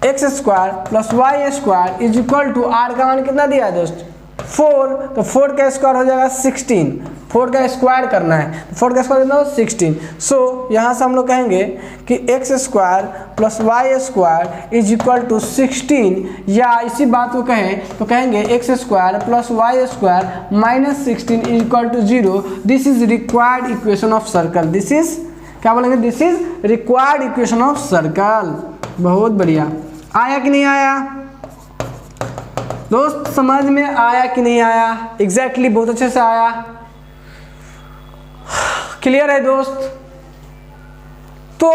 X square plus Y square is equal to R का मान कितना दिया है दोस्त 4, तो 4 का स्क्वायर हो जाएगा 16, 4 का स्क्वायर करना है, तो 4 का स्क्वायर कितना हो 16। सो यहाँ से हम लोग कहेंगे कि X square plus Y square is equal to 16, या इसी बात को कहें तो कहेंगे X square plus Y square minus 16 is equal to 0। This is required equation of circle, this is क्या बोलेंगे, this is required equation of circle. बहुत बढ़िया, आया कि नहीं आया दोस्त, समझ में आया कि नहीं आया, एग्जैक्टली बहुत अच्छे से आया, क्लियर है दोस्त। तो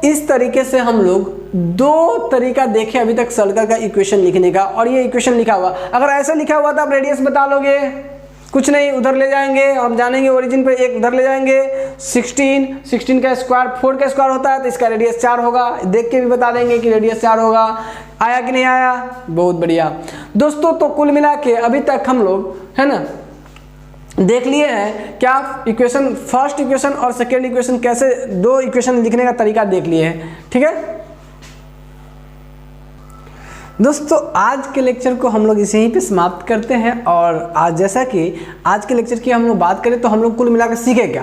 इस तरीके से हम लोग दो तरीका देखे अभी तक सर्कल का इक्वेशन लिखने का, और ये इक्वेशन लिखा हुआ, अगर ऐसा लिखा हुआ तो आप रेडियस बता लोगे, कुछ नहीं, उधर ले जाएंगे, हम जानेंगे ओरिजिन पे, एक उधर ले जाएंगे, 16 का स्क्वायर 4 का स्क्वायर होता है, तो इसका रेडियस 4 होगा, देख के भी बता देंगे कि रेडियस 4 होगा। आया कि नहीं आया, बहुत बढ़िया दोस्तों। तो कुल मिला के अभी तक हम लोग, है ना, देख लिए हैं क्या, इक्वेशन, फर्स्ट इक्वेशन और सेकेंड इक्वेशन, कैसे दो इक्वेशन लिखने का तरीका देख लिए हैं, ठीक है दोस्तों। आज के लेक्चर को हम लोग इसे ही पे समाप्त करते हैं, और आज जैसा कि आज के लेक्चर की हम लोग बात करें तो हम लोग कुल मिलाकर सीखे क्या,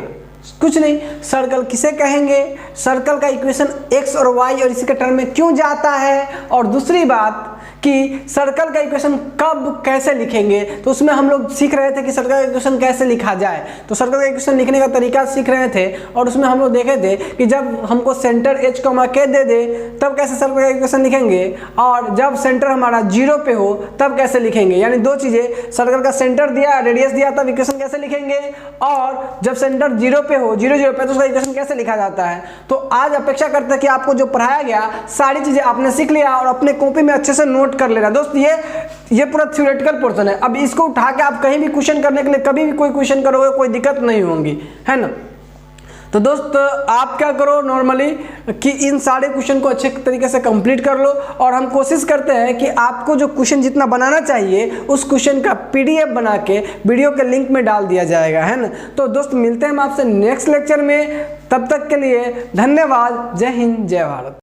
कुछ नहीं, सर्कल किसे कहेंगे, सर्कल का इक्वेशन एक्स और वाई और इसी के टर्म में क्यों जाता है, और दूसरी बात कि सर्कल का इक्वेशन कब कैसे लिखेंगे, तो उसमें हम लोग सीख रहे थे कि सर्कल का इक्वेशन कैसे लिखा जाए, तो सर्कल का इक्वेशन लिखने का तरीका सीख रहे थे, और उसमें हम लोग देखे थे कि जब हमको सेंटर h के दे दे तब कैसे सर्कल का इक्वेशन लिखेंगे, और जब सेंटर हमारा 0 पे हो तब कैसे लिखेंगे, यानी दो चीजें, सर्कल का सेंटर दिया, रेडियस दिया, तब इक्वेशन कैसे लिखेंगे, और जब सेंटर 0 पे हो, 0 0 पे, तो उसका इक्वेशन कैसे लिखा जाता है। तो आज अपेक्षा करते हैं कि आपको जो पढ़ाया गया सारी चीजें आपने सीख लिया, और अपने कॉपी में अच्छे से नोट कर लेना दोस्त। ये पूरा थ्योरेटिकल पोर्शन है, अब इसको उठा के आप कहीं भी क्वेश्चन करने के लिए, कभी भी कोई क्वेश्चन करोगे कोई दिक्कत नहीं होगी, है ना। तो दोस्त आप क्या करो नॉर्मली कि इन सारे क्वेश्चन को अच्छे तरीके से कंप्लीट कर लो, और हम कोशिश करते हैं कि आपको जो क्वेश्चन जितना बनाना चाहिए उस क्वेश्चन का PDF बना के वीडियो के लिंक में डाल दिया जाएगा, है ना। तो दोस्त मिलते हैं हम आपसे नेक्स्ट लेक्चर में, तब तक के लिए धन्यवाद। जय हिंद, जय भारत।